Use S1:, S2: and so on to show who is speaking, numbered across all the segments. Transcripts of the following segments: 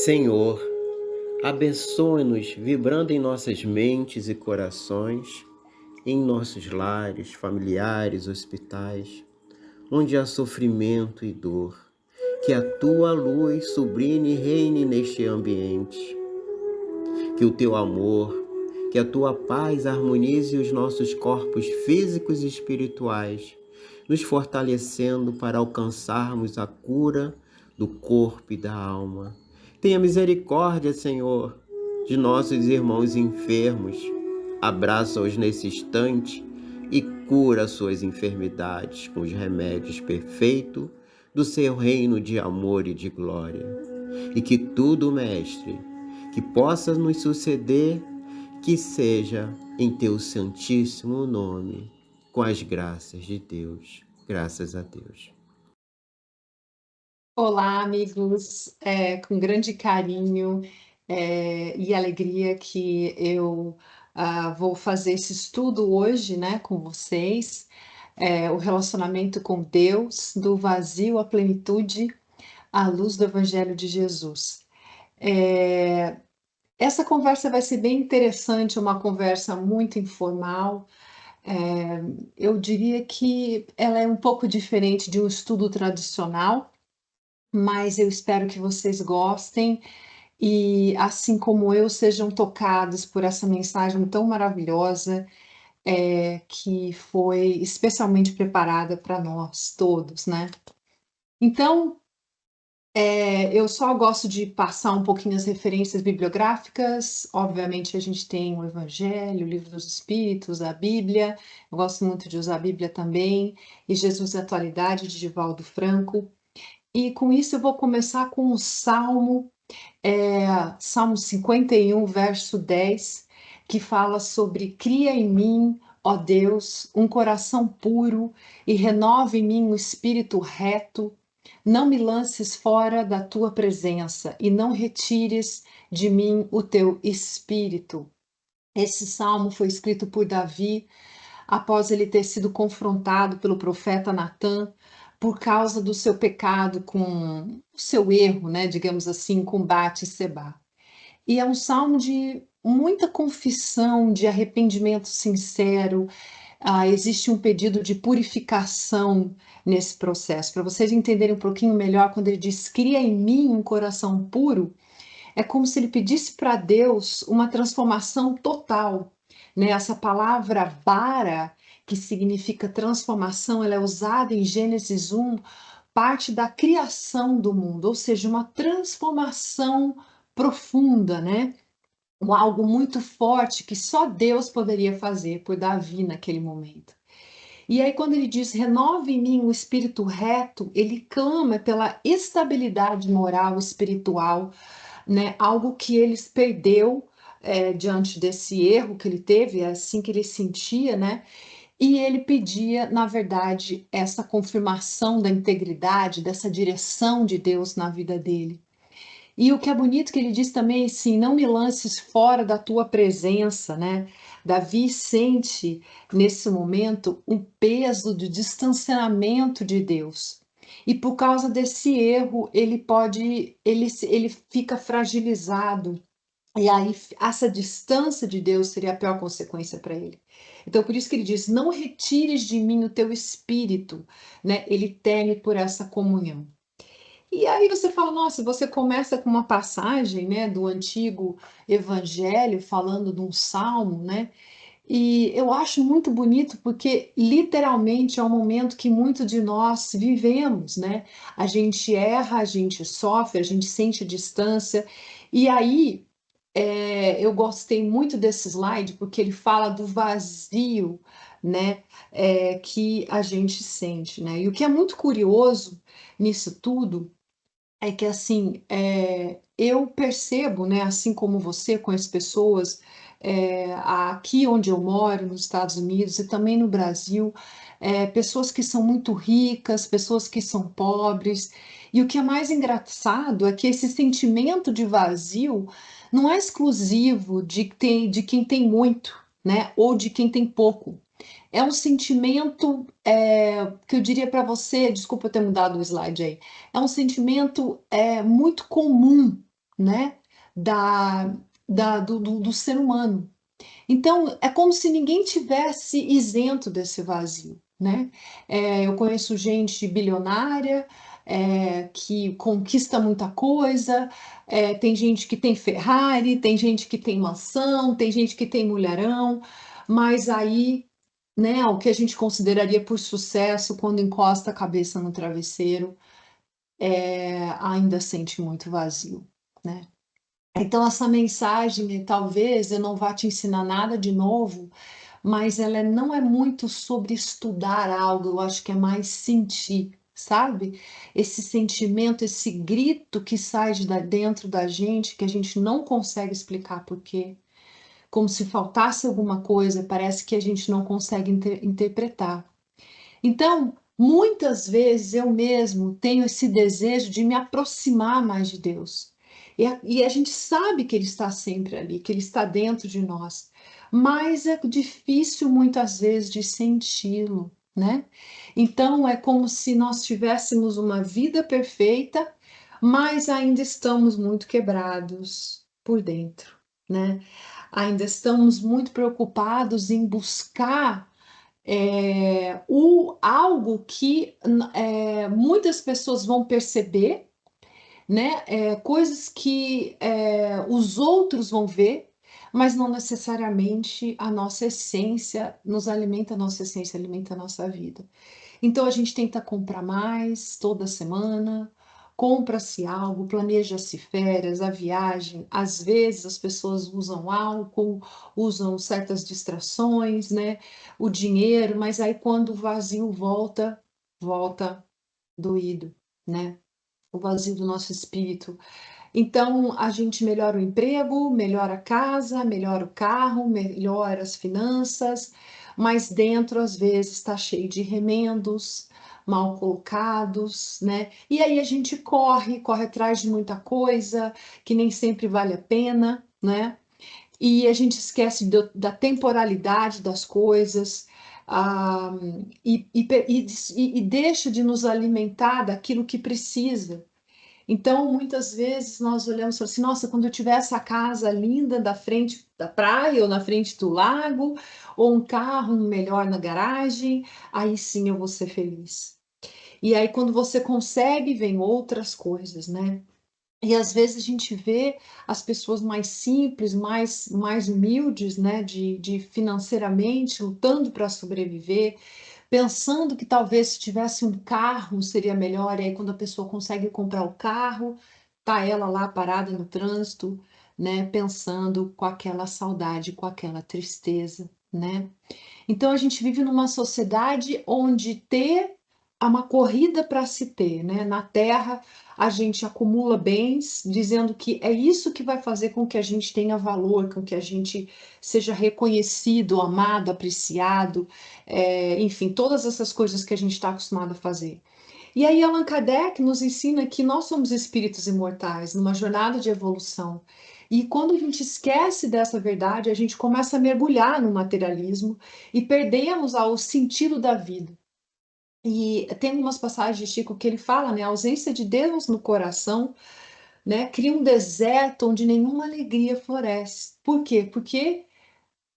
S1: Senhor, abençoe-nos, vibrando em nossas mentes e corações, em nossos lares, familiares, hospitais, onde há sofrimento e dor. Que a tua luz sublime reine neste ambiente. Que o teu amor, que a tua paz harmonize os nossos corpos físicos e espirituais, nos fortalecendo para alcançarmos a cura do corpo e da alma. Tenha misericórdia, Senhor, de nossos irmãos enfermos. Abraça-os nesse instante e cura suas enfermidades com os remédios perfeitos do seu reino de amor e de glória. E que tudo, Mestre, que possa nos suceder, que seja em teu santíssimo nome, com as graças de Deus. Graças a Deus.
S2: Olá, amigos, com grande carinho, e alegria que eu vou fazer esse estudo hoje, né, com vocês, o relacionamento com Deus, do vazio à plenitude, à luz do Evangelho de Jesus. Essa conversa vai ser bem interessante, uma conversa muito informal. Eu diria que ela é um pouco diferente de um estudo tradicional, mas eu espero que vocês gostem e, assim como eu, sejam tocados por essa mensagem tão maravilhosa, que foi especialmente preparada para nós todos, né. Então, eu só gosto de passar um pouquinho as referências bibliográficas. Obviamente, a gente tem o Evangelho, o Livro dos Espíritos, a Bíblia. Eu gosto muito de usar a Bíblia também, e Jesus e a Atualidade, de Divaldo Franco. E com isso eu vou começar com o Salmo 51, verso 10, que fala sobre: cria em mim, ó Deus, um coração puro e renova em mim um espírito reto. Não me lances fora da tua presença e não retires de mim o teu espírito. Esse salmo foi escrito por Davi após ele ter sido confrontado pelo profeta Natã por causa do seu pecado com o seu erro, né, digamos assim, com Batseba. E é um salmo de muita confissão, de arrependimento sincero. Existe um pedido de purificação nesse processo. Para vocês entenderem um pouquinho melhor, quando ele diz: cria em mim um coração puro, é como se ele pedisse para Deus uma transformação total, né? Essa palavra bara, que significa transformação, ela é usada em Gênesis 1, parte da criação do mundo, ou seja, uma transformação profunda, né? Algo muito forte que só Deus poderia fazer por Davi naquele momento. E aí, quando ele diz: renove em mim um espírito reto, ele clama pela estabilidade moral e espiritual, né? Algo que ele perdeu diante desse erro que ele teve, é assim que ele sentia, né? E ele pedia, na verdade, essa confirmação da integridade, dessa direção de Deus na vida dele. E o que é bonito que ele diz também, assim: não me lances fora da tua presença, né? Davi sente nesse momento um peso de distanciamento de Deus. E por causa desse erro, ele fica fragilizado. E aí essa distância de Deus seria a pior consequência para ele. Então por isso que ele diz: não retires de mim o teu espírito, né? Ele teme por essa comunhão. E aí você fala: nossa, você começa com uma passagem, né, do antigo evangelho falando de um salmo, né? E eu acho muito bonito porque literalmente é um momento que muitos de nós vivemos, né? A gente erra, a gente sofre, a gente sente distância. E aí eu gostei muito desse slide porque ele fala do vazio, né, que a gente sente, né? E o que é muito curioso nisso tudo é que, assim, eu percebo, né, assim como você, conheço pessoas, aqui onde eu moro, nos Estados Unidos e também no Brasil, pessoas que são muito ricas, pessoas que são pobres, e o que é mais engraçado é que esse sentimento de vazio não é exclusivo de quem tem muito, né, ou de quem tem pouco. É um sentimento, que eu diria para você, desculpa eu ter mudado o slide aí, é um sentimento, muito comum, né, da, do ser humano. Então, é como se ninguém tivesse isento desse vazio, né? Eu conheço gente bilionária, que conquista muita coisa, tem gente que tem Ferrari, tem gente que tem mansão, tem gente que tem mulherão, mas aí, né, o que a gente consideraria por sucesso, quando encosta a cabeça no travesseiro, ainda sente muito vazio, né? Então, essa mensagem, talvez eu não vá te ensinar nada de novo, mas ela não é muito sobre estudar algo, eu acho que é mais sentir, sabe? Esse sentimento, esse grito que sai de dentro da gente, que a gente não consegue explicar por quê, como se faltasse alguma coisa, parece que a gente não consegue interpretar. Então, muitas vezes eu mesmo tenho esse desejo de me aproximar mais de Deus. E a gente sabe que Ele está sempre ali, que Ele está dentro de nós, mas é difícil muitas vezes de senti-lo, né? Então, é como se nós tivéssemos uma vida perfeita, mas ainda estamos muito quebrados por dentro, né? Ainda estamos muito preocupados em buscar algo que muitas pessoas vão perceber, né? Coisas que os outros vão ver, mas não necessariamente a nossa essência nos alimenta, a nossa essência alimenta a nossa vida. Então a gente tenta comprar mais toda semana, compra-se algo, planeja-se férias, a viagem. Às vezes as pessoas usam álcool, usam certas distrações, né? O dinheiro, mas aí quando o vazio volta, volta doído, né? O vazio do nosso espírito. Então, a gente melhora o emprego, melhora a casa, melhora o carro, melhora as finanças, mas dentro, às vezes, está cheio de remendos, mal colocados, né? E aí a gente corre atrás de muita coisa que nem sempre vale a pena, né? E a gente esquece da temporalidade das coisas, ah, e deixa de nos alimentar daquilo que precisa. Então, muitas vezes nós olhamos e falamos assim: nossa, quando eu tiver essa casa linda da frente da praia ou na frente do lago, ou um carro melhor na garagem, aí sim eu vou ser feliz. E aí, quando você consegue, vem outras coisas, né? E às vezes a gente vê as pessoas mais simples, mais humildes, né, de financeiramente, lutando para sobreviver, pensando que talvez se tivesse um carro seria melhor, e aí quando a pessoa consegue comprar o carro, tá ela lá parada no trânsito, né, pensando com aquela saudade, com aquela tristeza, né? Então a gente vive numa sociedade onde ter é uma corrida para se ter, né? Na Terra a gente acumula bens, dizendo que é isso que vai fazer com que a gente tenha valor, com que a gente seja reconhecido, amado, apreciado, enfim, todas essas coisas que a gente está acostumado a fazer. E aí Allan Kardec nos ensina que nós somos espíritos imortais, numa jornada de evolução. E quando a gente esquece dessa verdade, a gente começa a mergulhar no materialismo e perdemos o sentido da vida. E tem umas passagens de Chico que ele fala, né, a ausência de Deus no coração, né, cria um deserto onde nenhuma alegria floresce. Por quê? Porque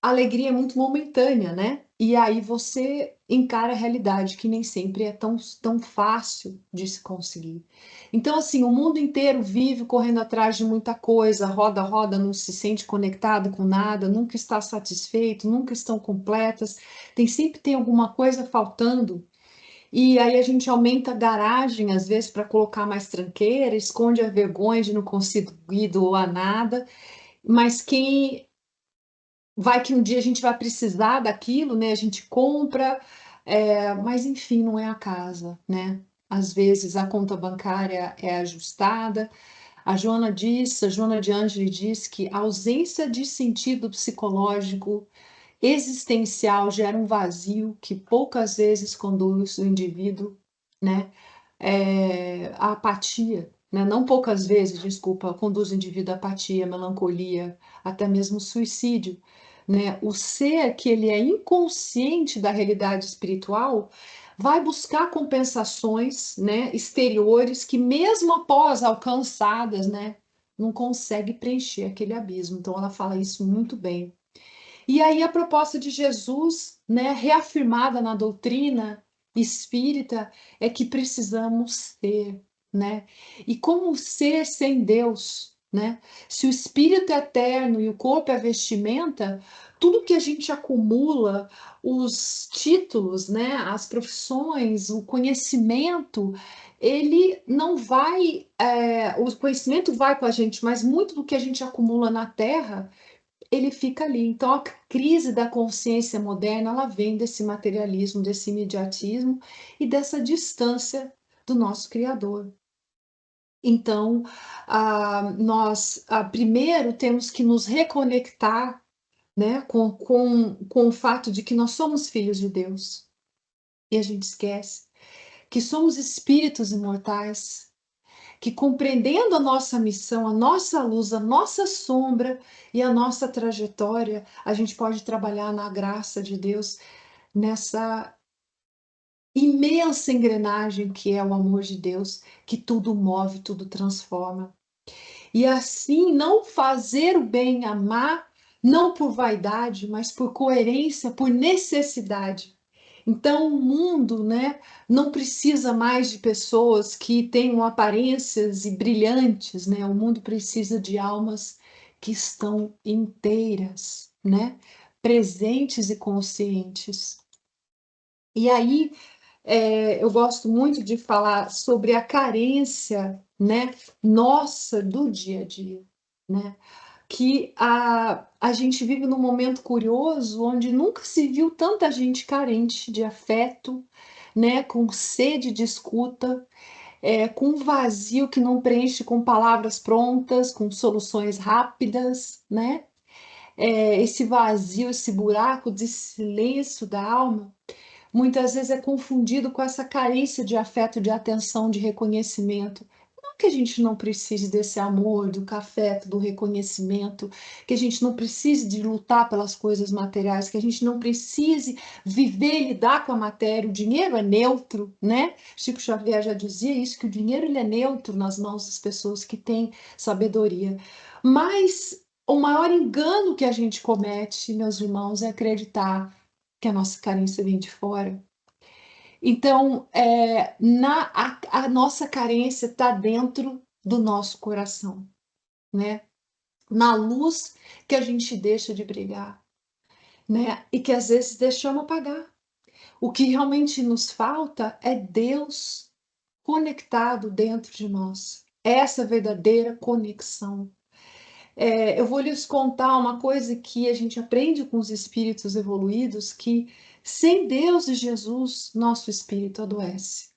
S2: a alegria é muito momentânea, né? E aí você encara a realidade que nem sempre é tão fácil de se conseguir. Então, assim, o mundo inteiro vive correndo atrás de muita coisa, roda, roda, não se sente conectado com nada, nunca está satisfeito, nunca estão completas, sempre tem alguma coisa faltando. E aí a gente aumenta a garagem, às vezes, para colocar mais tranqueira, esconde a vergonha de não conseguir doar nada, mas quem vai que um dia a gente vai precisar daquilo, né? A gente compra, mas enfim, não é a casa, né? Às vezes a conta bancária é ajustada. A Joana de Ângeli diz que a ausência de sentido psicológico existencial gera um vazio que poucas vezes conduz o indivíduo, né, à apatia, né? Não poucas vezes, desculpa, conduz o indivíduo à apatia, melancolia, até mesmo suicídio, né? O ser que ele é inconsciente da realidade espiritual vai buscar compensações, né, exteriores que mesmo após alcançadas, né, não consegue preencher aquele abismo. Então ela fala isso muito bem. E aí a proposta de Jesus, né, reafirmada na doutrina espírita, é que precisamos ser, né? E como ser sem Deus, né? Se o espírito é eterno e o corpo é vestimenta, tudo que a gente acumula, os títulos, né, as profissões, o conhecimento, ele não vai, o conhecimento vai com a gente, mas muito do que a gente acumula na Terra ele fica ali. Então, a crise da consciência moderna, ela vem desse materialismo, desse imediatismo e dessa distância do nosso Criador. Então, nós primeiro temos que nos reconectar, né, com o fato de que nós somos filhos de Deus. E a gente esquece que somos espíritos imortais, que compreendendo a nossa missão, a nossa luz, a nossa sombra e a nossa trajetória, a gente pode trabalhar na graça de Deus, nessa imensa engrenagem que é o amor de Deus, que tudo move, tudo transforma. E assim, não fazer o bem, amar, não por vaidade, mas por coerência, por necessidade. Então, o mundo, né, não precisa mais de pessoas que tenham aparências e brilhantes, né? O mundo precisa de almas que estão inteiras, né? Presentes e conscientes. E aí, eu gosto muito de falar sobre a carência, né, nossa do dia a dia, né? Que a gente vive num momento curioso onde nunca se viu tanta gente carente de afeto, né, com sede de escuta, com um vazio que não preenche com palavras prontas, com soluções rápidas, né? Esse vazio, esse buraco de silêncio da alma muitas vezes é confundido com essa carência de afeto, de atenção, de reconhecimento. Não que a gente não precise desse amor, do afeto, do reconhecimento, que a gente não precise de lutar pelas coisas materiais, que a gente não precise viver e lidar com a matéria. O dinheiro é neutro, né? Chico Xavier já dizia isso, que o dinheiro ele é neutro nas mãos das pessoas que têm sabedoria. Mas o maior engano que a gente comete, meus irmãos, é acreditar que a nossa carência vem de fora. Então, a nossa carência está dentro do nosso coração, né? Na luz que a gente deixa de brilhar, né? E que às vezes deixamos apagar. O que realmente nos falta é Deus conectado dentro de nós. Essa verdadeira conexão. Eu vou lhes contar uma coisa que a gente aprende com os espíritos evoluídos, que sem Deus e Jesus, nosso espírito adoece.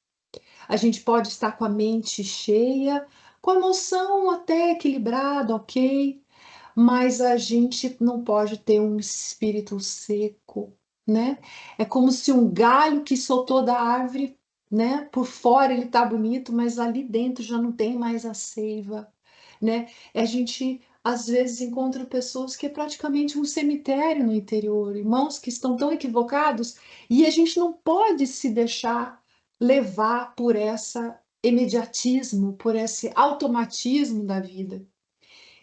S2: A gente pode estar com a mente cheia, com a emoção até equilibrada, ok, mas a gente não pode ter um espírito seco, né? É como se um galho que soltou da árvore, né? Por fora ele tá bonito, mas ali dentro já não tem mais a seiva, né? A gente às vezes encontra pessoas que é praticamente um cemitério no interior, irmãos que estão tão equivocados, e a gente não pode se deixar levar por esse imediatismo, por esse automatismo da vida.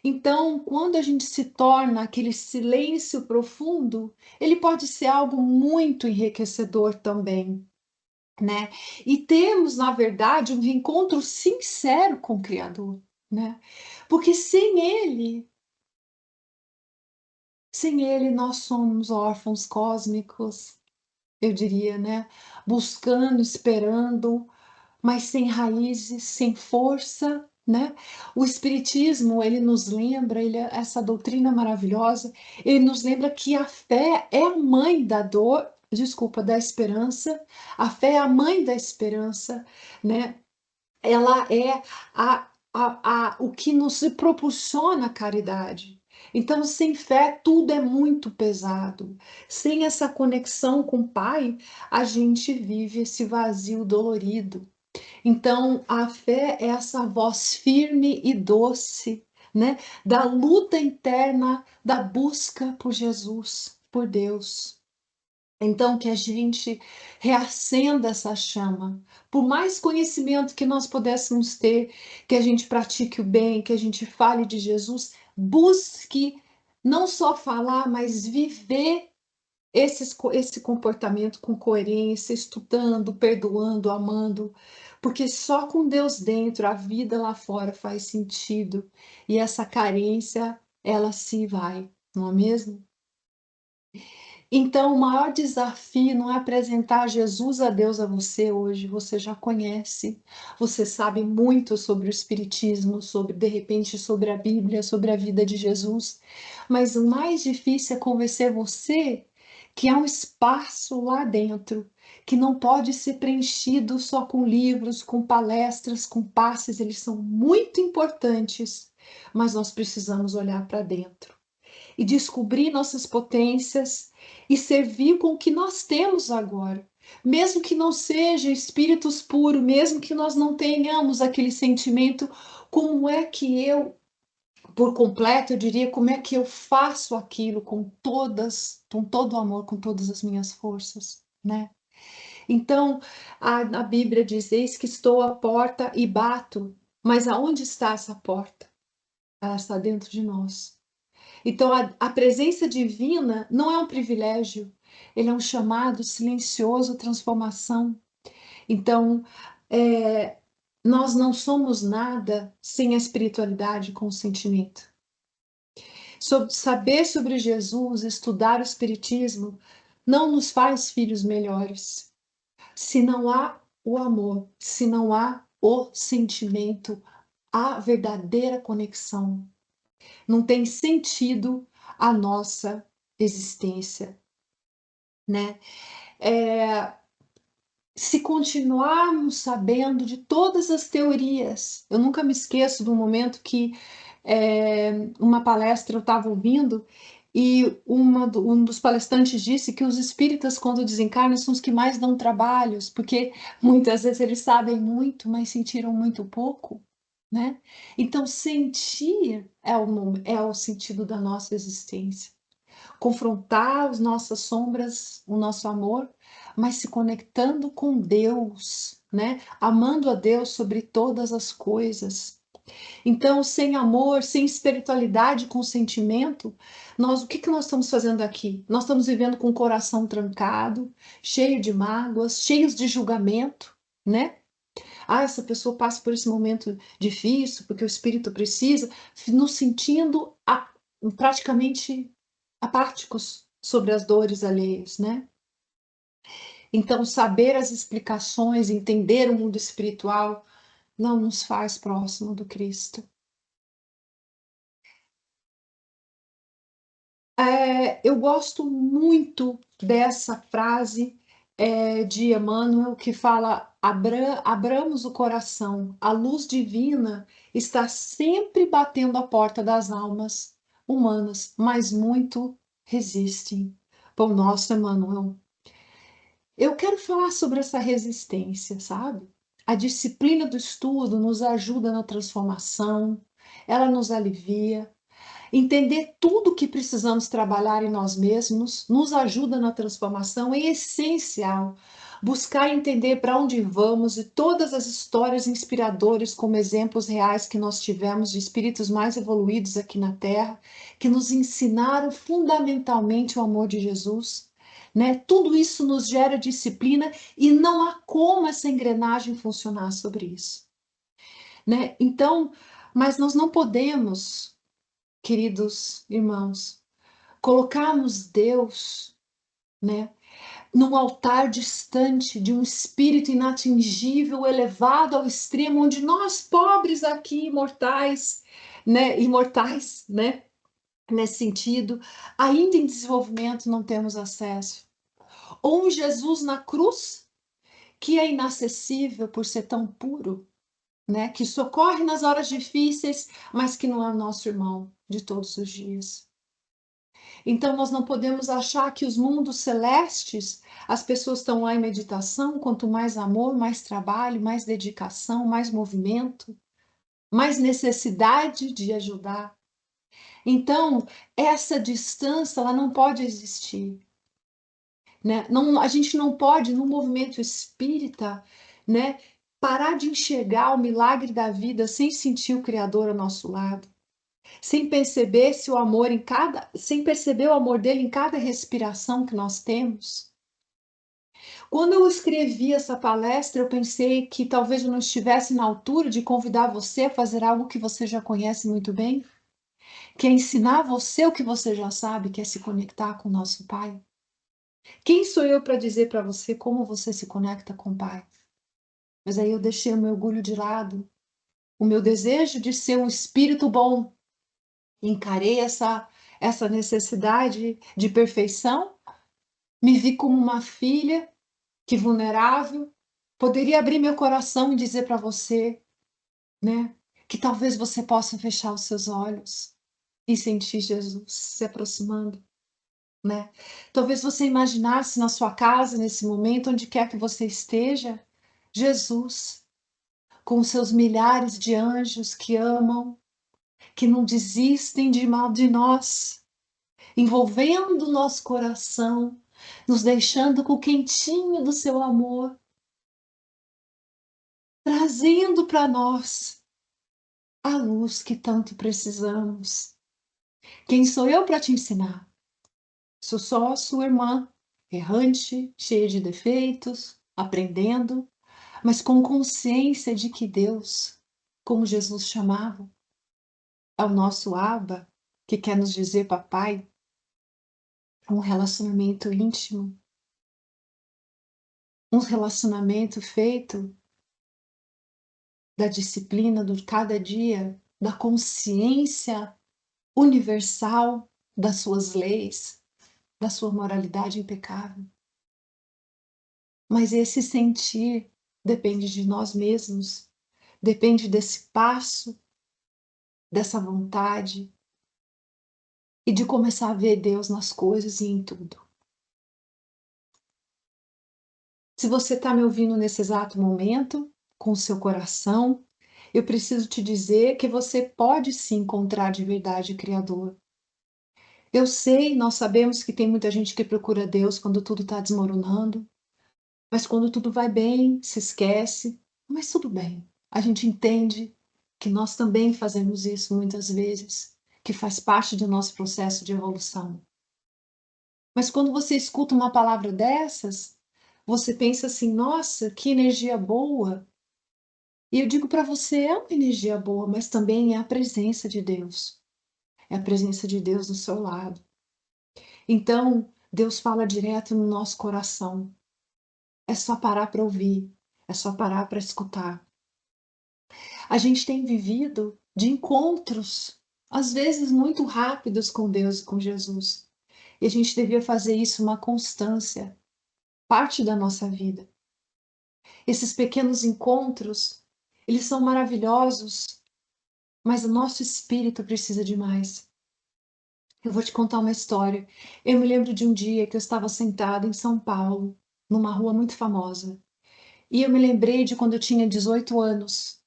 S2: Então, quando a gente se torna aquele silêncio profundo, ele pode ser algo muito enriquecedor também, né? E temos, na verdade, um reencontro sincero com o Criador, né? Porque sem ele nós somos órfãos cósmicos, eu diria, né? Buscando, esperando, mas sem raízes, sem força, né? O espiritismo, ele nos lembra, essa doutrina maravilhosa, ele nos lembra que a fé é a mãe da dor, desculpa, da esperança. A fé é a mãe da esperança, né? Ela é o que nos proporciona a caridade. Então, sem fé, tudo é muito pesado. Sem essa conexão com o Pai, a gente vive esse vazio dolorido. Então, a fé é essa voz firme e doce, né? Da luta interna, da busca por Jesus, por Deus. Então, que a gente reacenda essa chama. Por mais conhecimento que nós pudéssemos ter, que a gente pratique o bem, que a gente fale de Jesus, busque não só falar, mas viver esse comportamento com coerência, estudando, perdoando, amando, porque só com Deus dentro a vida lá fora faz sentido e essa carência ela se vai, não é mesmo? Então, o maior desafio não é apresentar Jesus a Deus a você hoje, você já conhece, você sabe muito sobre o Espiritismo, sobre, de repente, sobre a Bíblia, sobre a vida de Jesus, mas o mais difícil é convencer você que há um espaço lá dentro que não pode ser preenchido só com livros, com palestras, com passes, eles são muito importantes, mas nós precisamos olhar para dentro e descobrir nossas potências e servir com o que nós temos agora. Mesmo que não seja espíritos puros, mesmo que nós não tenhamos aquele sentimento, como é que eu, por completo, eu diria, como é que eu faço aquilo com todo o amor, com todas as minhas forças, né? Então, a Bíblia diz: Eis que estou à porta e bato. Mas aonde está essa porta? Ela está dentro de nós. Então, a presença divina não é um privilégio, ele é um chamado silencioso, transformação. Então, é, nós não somos nada sem a espiritualidade com o sentimento. Saber sobre Jesus, estudar o Espiritismo, não nos faz filhos melhores. Se não há o amor, se não há o sentimento, a verdadeira conexão, não tem sentido a nossa existência, né? É, se continuarmos sabendo de todas as teorias, eu nunca me esqueço do momento que uma palestra eu estava ouvindo e um dos palestrantes disse que os espíritas, quando desencarnam, são os que mais dão trabalhos, porque muitas vezes eles sabem muito, mas sentiram muito pouco, né? Então, sentir é o sentido da nossa existência. Confrontar as nossas sombras, o nosso amor, mas se conectando com Deus, né? Amando a Deus sobre todas as coisas. Então, sem amor, sem espiritualidade, com sentimento, o que nós estamos fazendo aqui? Nós estamos vivendo com o coração trancado, cheio de mágoas, cheios de julgamento, né? Ah, essa pessoa passa por esse momento difícil porque o espírito precisa, nos sentindo praticamente apáticos sobre as dores alheias, né? Então, saber as explicações, entender o mundo espiritual, não nos faz próximo do Cristo. Eu gosto muito dessa frase de Emmanuel que fala: abramos o coração, a luz divina está sempre batendo a porta das almas humanas, mas muito resistem. Pão nosso, Emmanuel. Eu quero falar sobre essa resistência, sabe? A disciplina do estudo nos ajuda na transformação, ela nos alivia. Entender tudo o que precisamos trabalhar em nós mesmos nos ajuda na transformação, é essencial. Buscar entender para onde vamos e todas as histórias inspiradoras como exemplos reais que nós tivemos de espíritos mais evoluídos aqui na Terra, que nos ensinaram fundamentalmente o amor de Jesus. Né? Tudo isso nos gera disciplina e não há como essa engrenagem funcionar sobre isso. Né? Então, mas nós não podemos, queridos irmãos, colocarmos Deus, né, num altar distante de um espírito inatingível, elevado ao extremo, onde nós pobres aqui, imortais, né, nesse sentido, ainda em desenvolvimento, não temos acesso. Ou um Jesus na cruz, que é inacessível por ser tão puro, né, que socorre nas horas difíceis, mas que não é o nosso irmão de todos os dias. Então, nós não podemos achar que os mundos celestes, as pessoas estão lá em meditação, quanto mais amor, mais trabalho, mais dedicação, mais movimento, mais necessidade de ajudar. Então, essa distância, ela não pode existir. né? Não, a gente não pode, no movimento espírita, né, parar de enxergar o milagre da vida sem sentir o Criador ao nosso lado, sem perceber se o amor sem perceber o amor dele em cada respiração que nós temos. Quando eu escrevi essa palestra, eu pensei que talvez eu não estivesse na altura de convidar você a fazer algo que você já conhece muito bem, que é ensinar você o que você já sabe, que é se conectar com o nosso Pai. Quem sou eu para dizer para você como você se conecta com o Pai? Mas aí eu deixei o meu orgulho de lado, o meu desejo de ser um espírito bom. Encarei essa necessidade de perfeição, me vi como uma filha que vulnerável, poderia abrir meu coração e dizer para você, né, que talvez você possa fechar os seus olhos e sentir Jesus se aproximando, né? Talvez você imaginasse na sua casa, nesse momento, onde quer que você esteja, Jesus, com os seus milhares de anjos que amam, que não desistem de mal de nós, envolvendo o nosso coração, nos deixando com o quentinho do seu amor, trazendo para nós a luz que tanto precisamos. Quem sou eu para te ensinar? Sou só sua irmã, errante, cheia de defeitos, aprendendo, mas com consciência de que Deus, como Jesus chamava, é o nosso Abba, que quer nos dizer papai, um relacionamento íntimo, um relacionamento feito da disciplina do cada dia, da consciência universal das suas leis, da sua moralidade impecável. Mas esse sentir depende de nós mesmos, depende desse passo, dessa vontade e de começar a ver Deus nas coisas e em tudo. Se você está me ouvindo nesse exato momento, com o seu coração, eu preciso te dizer que você pode se encontrar de verdade Criador. Eu sei, nós sabemos que tem muita gente que procura Deus quando tudo está desmoronando, mas quando tudo vai bem, se esquece. Mas tudo bem, a gente entende que nós também fazemos isso muitas vezes, que faz parte do nosso processo de evolução. Mas quando você escuta uma palavra dessas, você pensa assim: nossa, que energia boa. E eu digo para você, é uma energia boa, mas também é a presença de Deus. É a presença de Deus do seu lado. Então, Deus fala direto no nosso coração. É só parar para ouvir, é só parar para escutar. A gente tem vivido de encontros, às vezes muito rápidos com Deus e com Jesus. E a gente devia fazer isso uma constância, parte da nossa vida. Esses pequenos encontros, eles são maravilhosos, mas o nosso espírito precisa de mais. Eu vou te contar uma história. Eu me lembro de um dia que eu estava sentada em São Paulo, numa rua muito famosa. E eu me lembrei de quando eu tinha 18 anos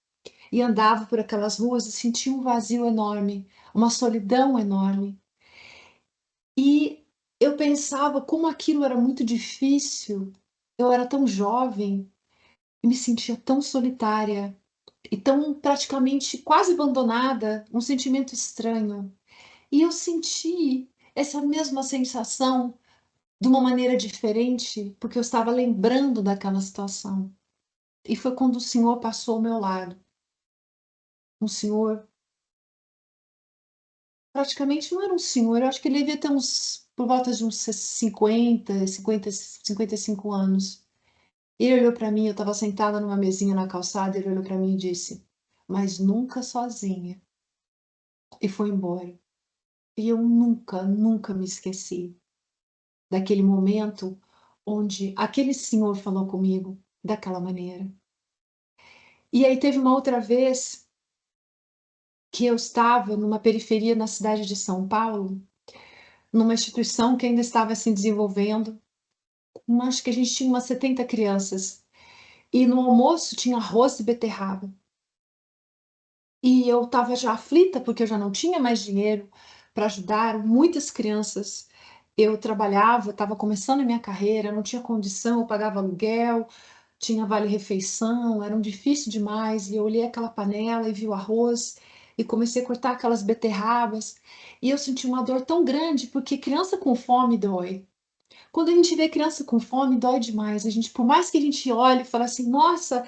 S2: e andava por aquelas ruas e sentia um vazio enorme, uma solidão enorme. E eu pensava como aquilo era muito difícil. Eu era tão jovem e me sentia tão solitária e tão praticamente quase abandonada, um sentimento estranho. E eu senti essa mesma sensação de uma maneira diferente, porque eu estava lembrando daquela situação. E foi quando o Senhor passou ao meu lado. Um senhor, praticamente não era um senhor, eu acho que ele devia ter uns, por volta de uns 55 anos. Ele olhou para mim, eu estava sentada numa mesinha na calçada, ele olhou para mim e disse: mas nunca sozinha. E foi embora. E eu nunca, nunca me esqueci daquele momento onde aquele senhor falou comigo daquela maneira. E aí teve uma outra vez que eu estava numa periferia na cidade de São Paulo, numa instituição que ainda estava se desenvolvendo. Acho que a gente tinha umas 70 crianças. E no almoço tinha arroz e beterraba. E eu estava já aflita porque eu já não tinha mais dinheiro para ajudar muitas crianças. Eu trabalhava, estava começando a minha carreira, não tinha condição, eu pagava aluguel, tinha vale-refeição, era um difícil demais, e eu olhei aquela panela e vi o arroz, e comecei a cortar aquelas beterrabas, e eu senti uma dor tão grande, porque criança com fome dói. Quando a gente vê criança com fome, dói demais. A gente, por mais que a gente olhe e fale assim, nossa,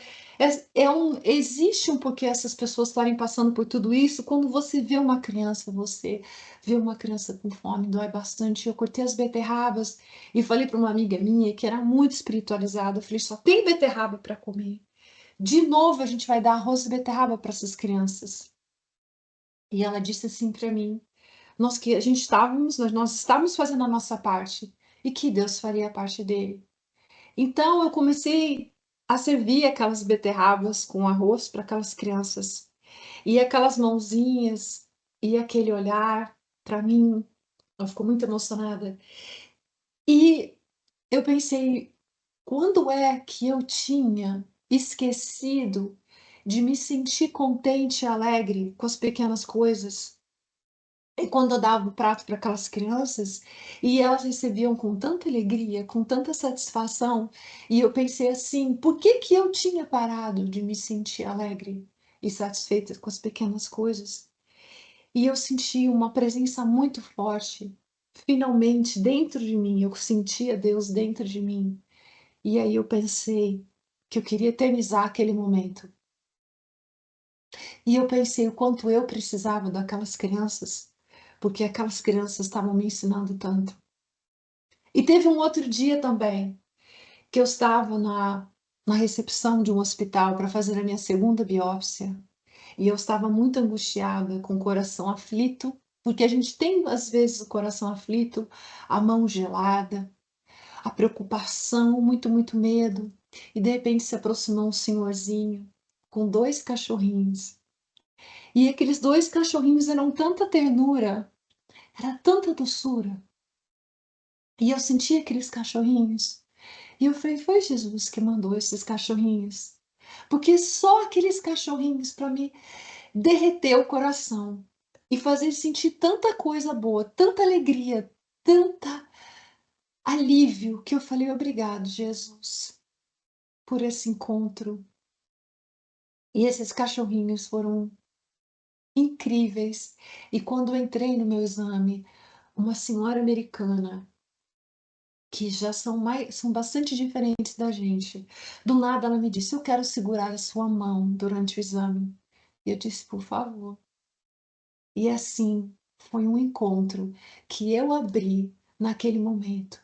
S2: existe um porquê essas pessoas estarem passando por tudo isso. Quando você vê uma criança, você vê uma criança com fome, dói bastante. Eu cortei as beterrabas e falei para uma amiga minha que era muito espiritualizada. Eu falei, só tem beterraba para comer. De novo, a gente vai dar arroz e beterraba para essas crianças. E ela disse assim para mim, nós estávamos fazendo a nossa parte e que Deus faria a parte dele. Então eu comecei a servir aquelas beterrabas com arroz para aquelas crianças. E aquelas mãozinhas e aquele olhar para mim, ela ficou muito emocionada. E eu pensei, quando é que eu tinha esquecido de me sentir contente e alegre com as pequenas coisas? E quando eu dava o prato para aquelas crianças, e elas recebiam com tanta alegria, com tanta satisfação, e eu pensei assim: por que que eu tinha parado de me sentir alegre e satisfeita com as pequenas coisas? E eu senti uma presença muito forte, finalmente dentro de mim, eu sentia Deus dentro de mim. E aí eu pensei que eu queria eternizar aquele momento. E eu pensei o quanto eu precisava daquelas crianças, porque aquelas crianças estavam me ensinando tanto. E teve um outro dia também, que eu estava na recepção de um hospital para fazer a minha segunda biópsia, e eu estava muito angustiada, com o coração aflito, porque a gente tem às vezes o coração aflito, a mão gelada, a preocupação, muito, muito medo. E de repente se aproximou um senhorzinho com dois cachorrinhos. E aqueles dois cachorrinhos eram tanta ternura, era tanta doçura. E eu senti aqueles cachorrinhos. E eu falei, foi Jesus que mandou esses cachorrinhos. Porque só aqueles cachorrinhos para me derreter o coração e fazer sentir tanta coisa boa, tanta alegria, tanta alívio, que eu falei, obrigado, Jesus, por esse encontro. E esses cachorrinhos foram incríveis. E quando eu entrei no meu exame, uma senhora americana que já são bastante diferentes da gente. Do nada ela me disse: "Eu quero segurar a sua mão durante o exame". E eu disse: "Por favor". E assim, foi um encontro que eu abri naquele momento.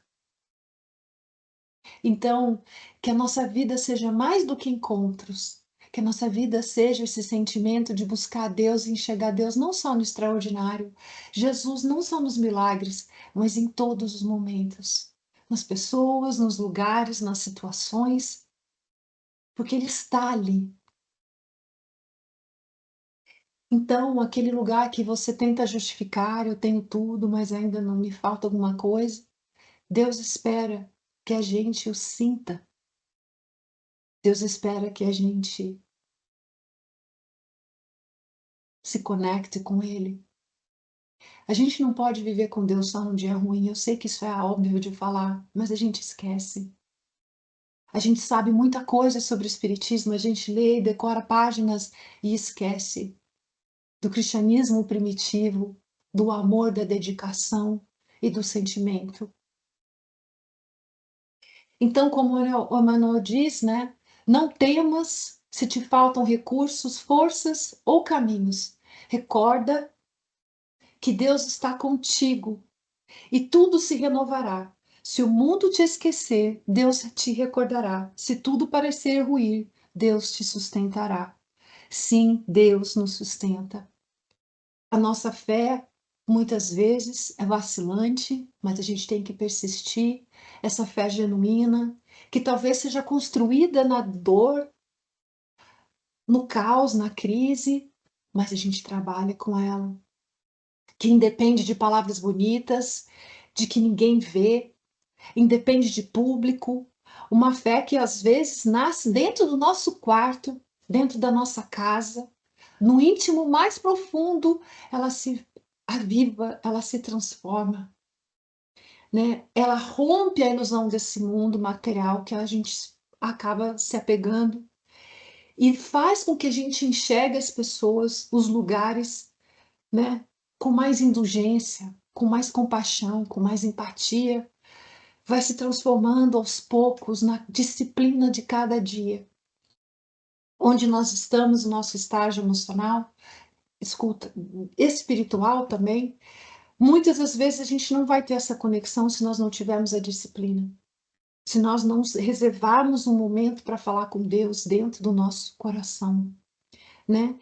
S2: Então, que a nossa vida seja mais do que encontros, que a nossa vida seja esse sentimento de buscar Deus e enxergar Deus não só no extraordinário, Jesus não só nos milagres, mas em todos os momentos, nas pessoas, nos lugares, nas situações, porque Ele está ali. Então, aquele lugar que você tenta justificar, eu tenho tudo, mas ainda não me falta alguma coisa, Deus espera que a gente o sinta. Deus espera que a gente se conecte com Ele. A gente não pode viver com Deus só num dia ruim. Eu sei que isso é óbvio de falar, mas a gente esquece. A gente sabe muita coisa sobre o Espiritismo, a gente lê e decora páginas e esquece do cristianismo primitivo, do amor, da dedicação e do sentimento. Então, como o Emmanuel diz, né? Não temas se te faltam recursos, forças ou caminhos. Recorda que Deus está contigo e tudo se renovará. Se o mundo te esquecer, Deus te recordará. Se tudo parecer ruir, Deus te sustentará. Sim, Deus nos sustenta. A nossa fé, muitas vezes, é vacilante, mas a gente tem que persistir. Essa fé genuína, que talvez seja construída na dor, no caos, na crise, mas a gente trabalha com ela. Que independe de palavras bonitas, de que ninguém vê, independe de público, uma fé que às vezes nasce dentro do nosso quarto, dentro da nossa casa, no íntimo mais profundo, ela se aviva, ela se transforma. né? Ela rompe a ilusão desse mundo material que a gente acaba se apegando e faz com que a gente enxergue as pessoas, os lugares, né, com mais indulgência, com mais compaixão, com mais empatia, vai se transformando aos poucos na disciplina de cada dia. Onde nós estamos, o nosso estágio emocional, escuta, espiritual também, muitas das vezes a gente não vai ter essa conexão se nós não tivermos a disciplina. Se nós não reservarmos um momento para falar com Deus dentro do nosso coração, né?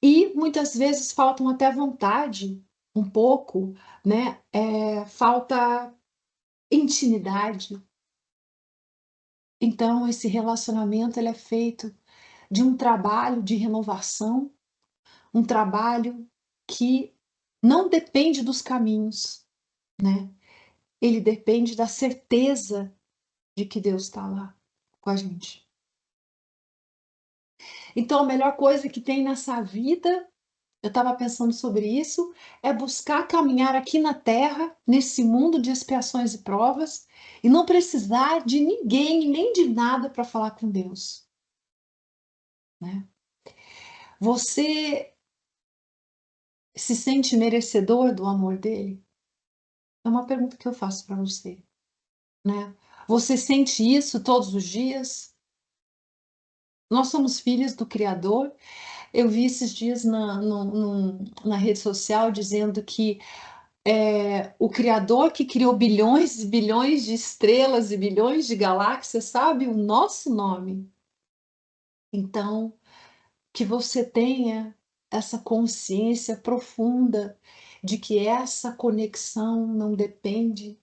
S2: E muitas vezes faltam até vontade, um pouco, né? Falta intimidade. Então, esse relacionamento ele é feito de um trabalho de renovação, um trabalho que não depende dos caminhos, né? Ele depende da certeza de que Deus está lá com a gente. Então, a melhor coisa que tem nessa vida, eu estava pensando sobre isso, é buscar caminhar aqui na Terra, nesse mundo de expiações e provas, e não precisar de ninguém, nem de nada para falar com Deus, né? Você se sente merecedor do amor dele? É uma pergunta que eu faço para você, né? Você sente isso todos os dias? Nós somos filhos do Criador. Eu vi esses dias na rede social dizendo que o Criador que criou bilhões e bilhões de estrelas e bilhões de galáxias sabe o nosso nome. Então, que você tenha essa consciência profunda de que essa conexão não depende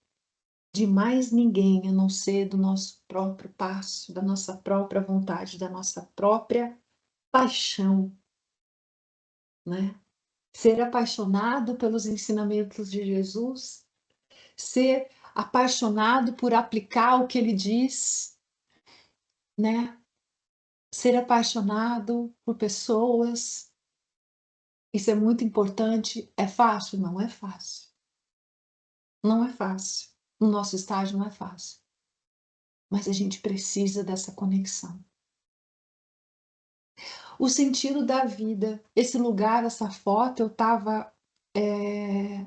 S2: de mais ninguém a não ser do nosso próprio passo, da nossa própria vontade, da nossa própria paixão, né? Ser apaixonado pelos ensinamentos de Jesus, ser apaixonado por aplicar o que ele diz, né? Ser apaixonado por pessoas, isso é muito importante. É fácil? Não é fácil. Não é fácil. No nosso estágio não é fácil. Mas a gente precisa dessa conexão. O sentido da vida. Esse lugar, essa foto, eu estava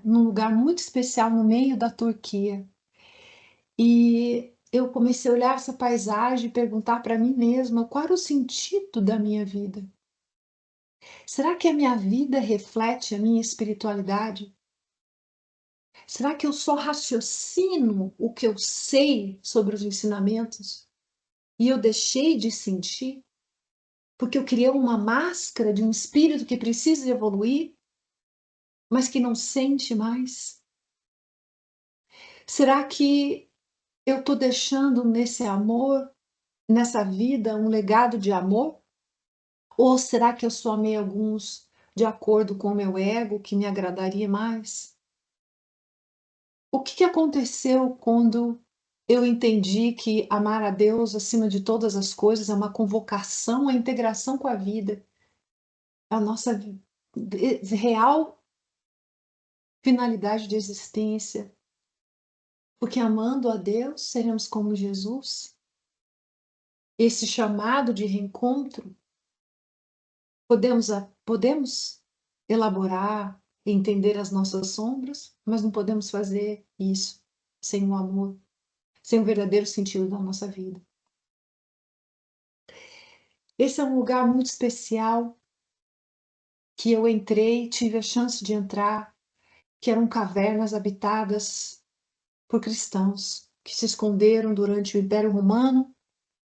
S2: num lugar muito especial no meio da Turquia. E eu comecei a olhar essa paisagem e perguntar para mim mesma qual era o sentido da minha vida. Será que a minha vida reflete a minha espiritualidade? Será que eu só raciocino o que eu sei sobre os ensinamentos e eu deixei de sentir? Porque eu criei uma máscara de um espírito que precisa evoluir, mas que não sente mais? Será que eu estou deixando nesse amor, nessa vida, um legado de amor? Ou será que eu só amei alguns de acordo com o meu ego, que me agradaria mais? O que aconteceu quando eu entendi que amar a Deus acima de todas as coisas é uma convocação à integração com a vida, a nossa real finalidade de existência? Porque amando a Deus, seremos como Jesus. Esse chamado de reencontro, podemos elaborar, entender as nossas sombras, mas não podemos fazer isso sem o amor, sem o verdadeiro sentido da nossa vida. Esse é um lugar muito especial que eu entrei, tive a chance de entrar, que eram cavernas habitadas por cristãos que se esconderam durante o Império Romano,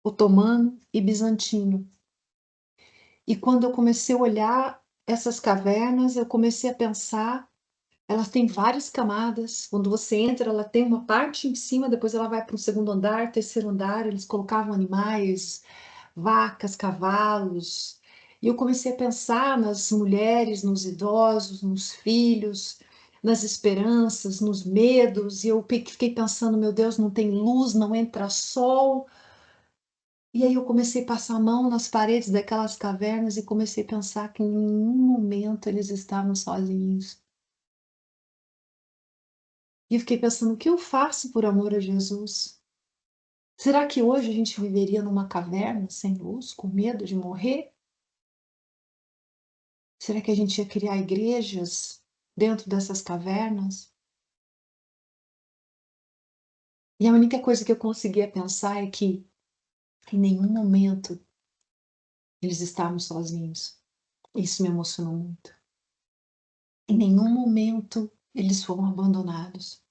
S2: Otomano e Bizantino. E quando eu comecei a olhar essas cavernas, eu comecei a pensar, elas têm várias camadas. Quando você entra, ela tem uma parte em cima, depois ela vai para o segundo andar, terceiro andar. Eles colocavam animais, vacas, cavalos. E eu comecei a pensar nas mulheres, nos idosos, nos filhos, nas esperanças, nos medos. E eu fiquei pensando, meu Deus, não tem luz, não entra sol. E aí eu comecei a passar a mão nas paredes daquelas cavernas e comecei a pensar que em nenhum momento eles estavam sozinhos. E eu fiquei pensando, o que eu faço por amor a Jesus? Será que hoje a gente viveria numa caverna sem luz, com medo de morrer? Será que a gente ia criar igrejas dentro dessas cavernas? E a única coisa que eu conseguia pensar é que em nenhum momento eles estavam sozinhos. Isso me emocionou muito. Em nenhum momento eles foram abandonados.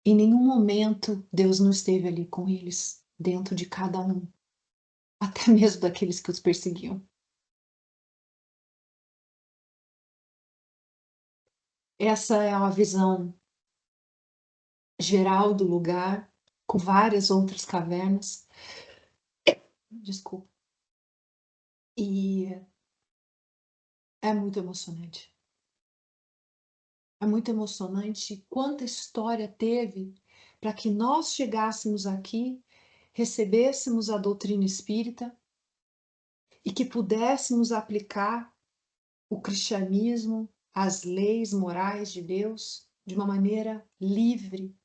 S2: Em nenhum momento Deus não esteve ali com eles, dentro de cada um, até mesmo daqueles que os perseguiam. Essa é a visão geral do lugar, com várias outras cavernas. Desculpa. E é muito emocionante. É muito emocionante quanta história teve para que nós chegássemos aqui, recebêssemos a doutrina espírita e que pudéssemos aplicar o cristianismo, as leis morais de Deus, de uma maneira livre.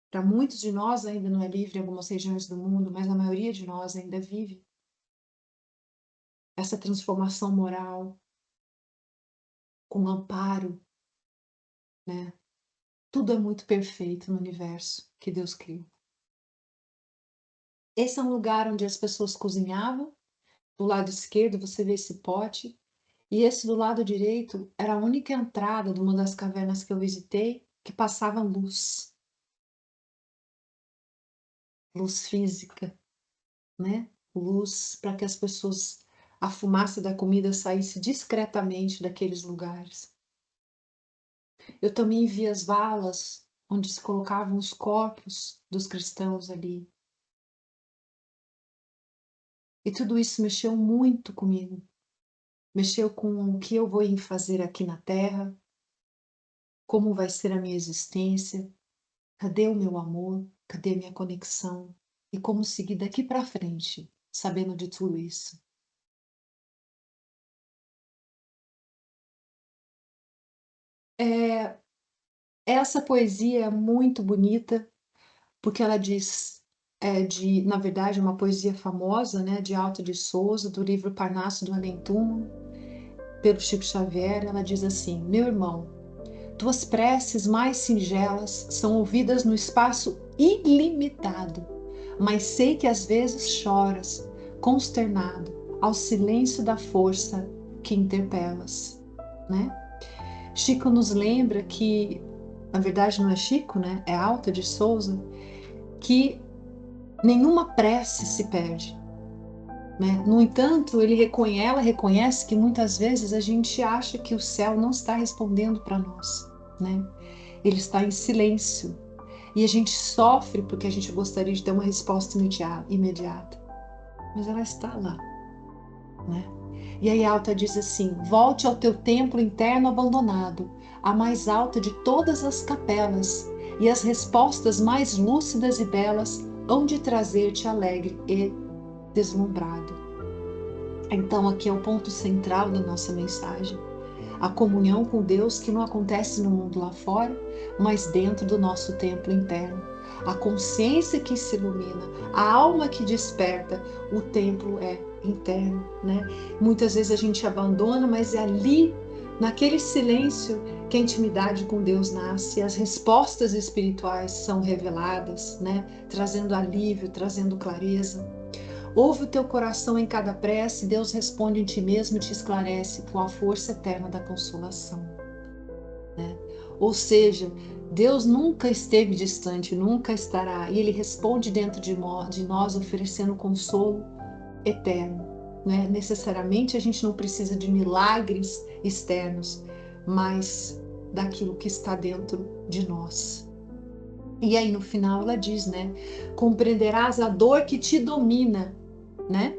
S2: Para muitos de nós ainda não é livre em algumas regiões do mundo, mas a maioria de nós ainda vive essa transformação moral com amparo, né? Tudo é muito perfeito no universo que Deus criou. Esse é um lugar onde as pessoas cozinhavam. Do lado esquerdo você vê esse pote, e esse do lado direito era a única entrada de uma das cavernas que eu visitei que passava luz, luz física, né? Luz para que as pessoas, a fumaça da comida saísse discretamente daqueles lugares. Eu também vi as valas onde se colocavam os corpos dos cristãos ali. E tudo isso mexeu muito comigo. Mexeu com o que eu vou fazer aqui na Terra, como vai ser a minha existência, cadê o meu amor, cadê a minha conexão e como seguir daqui para frente, sabendo de tudo isso. É, essa poesia é muito bonita porque ela diz, na verdade, uma poesia famosa, né, de Alta de Souza, do livro Parnaso do Além-Túmulo, pelo Chico Xavier. Ela diz assim: meu irmão, tuas preces mais singelas são ouvidas no espaço ilimitado, mas sei que às vezes choras, consternado, ao silêncio da força que interpelas, né? Chico nos lembra que, na verdade não é Chico, né? É Alta de Souza, que nenhuma prece se perde, né? No entanto, ela reconhece que muitas vezes a gente acha que o céu não está respondendo para nós, né? Ele está em silêncio. E a gente sofre porque a gente gostaria de ter uma resposta imediata. Mas ela está lá, né? E aí a Alta diz assim: volte ao teu templo interno abandonado, a mais alta de todas as capelas, e as respostas mais lúcidas e belas hão de trazer-te alegre e deslumbrado. Então aqui é o ponto central da nossa mensagem. A comunhão com Deus que não acontece no mundo lá fora, mas dentro do nosso templo interno. A consciência que se ilumina, a alma que desperta, o templo é interno, né? Muitas vezes a gente abandona, mas é ali, naquele silêncio, que a intimidade com Deus nasce, as respostas espirituais são reveladas, né? Trazendo alívio, trazendo clareza. Ouve o teu coração em cada prece, Deus responde em ti mesmo e te esclarece com a força eterna da consolação, né? Ou seja, Deus nunca esteve distante, nunca estará, e Ele responde dentro de nós, oferecendo consolo eterno, né? Necessariamente a gente não precisa de milagres externos, mas daquilo que está dentro de nós. E aí no final ela diz, né? Compreenderás a dor que te domina, né?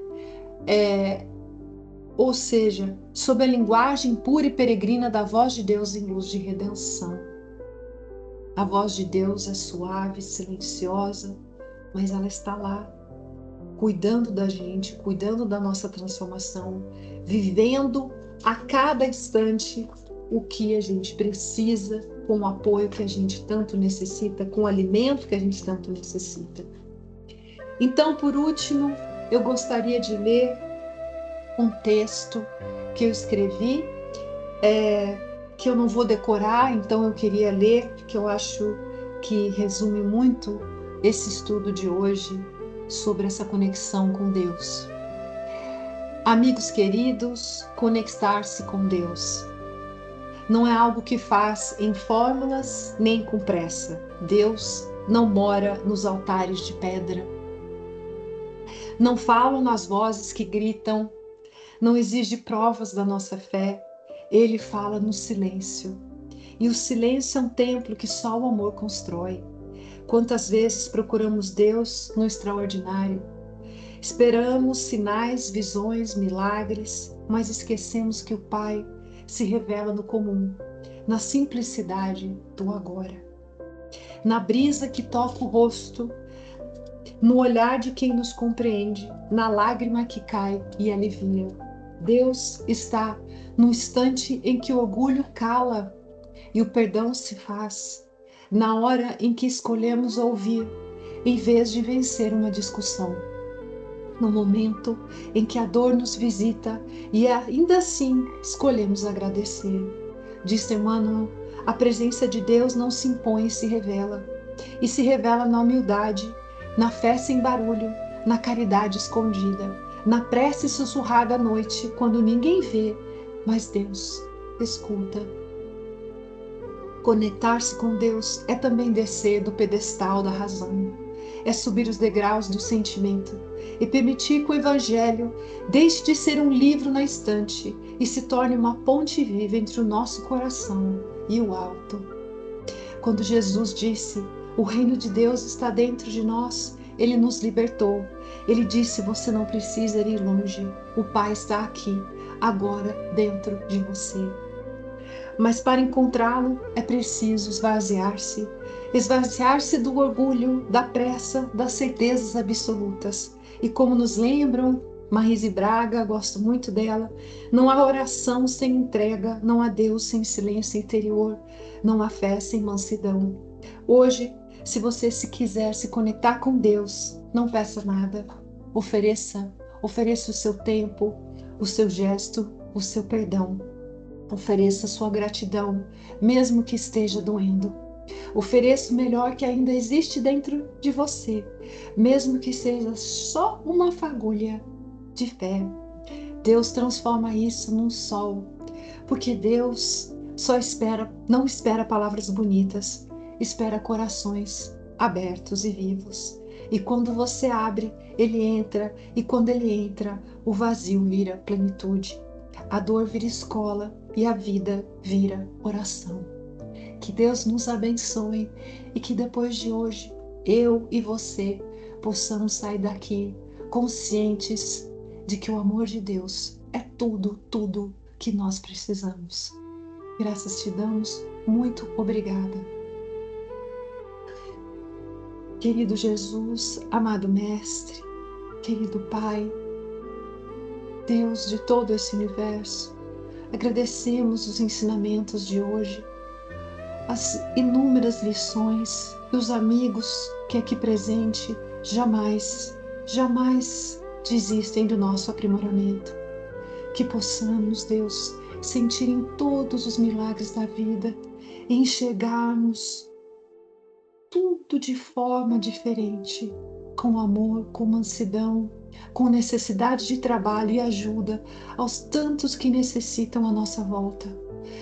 S2: Ou seja, sob a linguagem pura e peregrina da voz de Deus em luz de redenção. A voz de Deus é suave, silenciosa, mas ela está lá, cuidando da gente, cuidando da nossa transformação, vivendo a cada instante o que a gente precisa com o apoio que a gente tanto necessita, com o alimento que a gente tanto necessita. Então, por último, eu gostaria de ler um texto que eu escrevi, que eu não vou decorar, então eu queria ler, porque eu acho que resume muito esse estudo de hoje sobre essa conexão com Deus. Amigos queridos, conectar-se com Deus não é algo que faz em fórmulas nem com pressa. Deus não mora nos altares de pedra. Não falam nas vozes que gritam, não exige provas da nossa fé. Ele fala no silêncio. E o silêncio é um templo que só o amor constrói. Quantas vezes procuramos Deus no extraordinário? Esperamos sinais, visões, milagres, mas esquecemos que o Pai se revela no comum, na simplicidade do agora. Na brisa que toca o rosto, no olhar de quem nos compreende, na lágrima que cai e alivia. Deus está no instante em que o orgulho cala e o perdão se faz, na hora em que escolhemos ouvir, em vez de vencer uma discussão. No momento em que a dor nos visita e ainda assim escolhemos agradecer. Diz Emmanuel, a presença de Deus não se impõe e se revela. E se revela na humildade, na fé sem barulho, na caridade escondida, na prece sussurrada à noite, quando ninguém vê, mas Deus escuta. Conectar-se com Deus é também descer do pedestal da razão, é subir os degraus do sentimento e permitir que o Evangelho deixe de ser um livro na estante e se torne uma ponte viva entre o nosso coração e o alto. Quando Jesus disse, o reino de Deus está dentro de nós, ele nos libertou. Ele disse, você não precisa ir longe, o Pai está aqui, agora dentro de você. Mas para encontrá-lo é preciso esvaziar-se do orgulho, da pressa, das certezas absolutas. E como nos lembram Marise Braga, gosto muito dela, não há oração sem entrega, não há Deus sem silêncio interior, não há fé sem mansidão. Hoje, se você quiser se conectar com Deus, não peça nada, ofereça o seu tempo, o seu gesto, o seu perdão. Ofereça sua gratidão, mesmo que esteja doendo. Ofereça o melhor que ainda existe dentro de você, mesmo que seja só uma fagulha de fé. Deus transforma isso num sol, porque Deus não espera palavras bonitas, espera corações abertos e vivos. E quando você abre, ele entra, e quando ele entra, o vazio vira plenitude. A dor vira escola e a vida vira oração. Que Deus nos abençoe e que depois de hoje, eu e você possamos sair daqui conscientes de que o amor de Deus é tudo, tudo que nós precisamos. Graças te damos, muito obrigada. Querido Jesus, amado Mestre, querido Pai, Deus de todo esse universo, agradecemos os ensinamentos de hoje, as inúmeras lições e os amigos que aqui presente jamais desistem do nosso aprimoramento. Que possamos, Deus, sentir em todos os milagres da vida e enxergarmos tudo de forma diferente, com amor, com mansidão, com necessidade de trabalho e ajuda aos tantos que necessitam a nossa volta.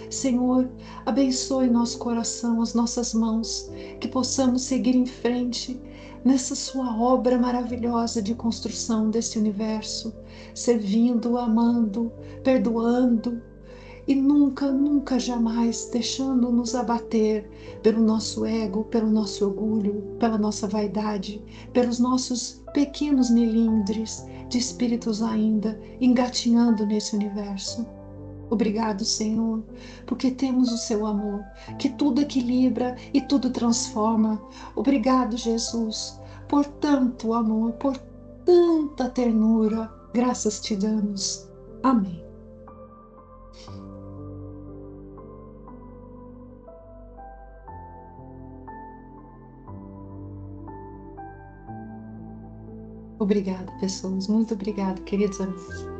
S2: Senhor, abençoe nosso coração, as nossas mãos, que possamos seguir em frente nessa sua obra maravilhosa de construção desse universo, servindo, amando, perdoando e nunca, nunca, jamais deixando-nos abater pelo nosso ego, pelo nosso orgulho, pela nossa vaidade, pelos nossos pequenos melindres de espíritos ainda engatinhando nesse universo. Obrigado, Senhor, porque temos o seu amor, que tudo equilibra e tudo transforma. Obrigado, Jesus, por tanto amor, por tanta ternura. Graças te damos. Amém. Obrigada, pessoas. Muito obrigada, queridos amigos.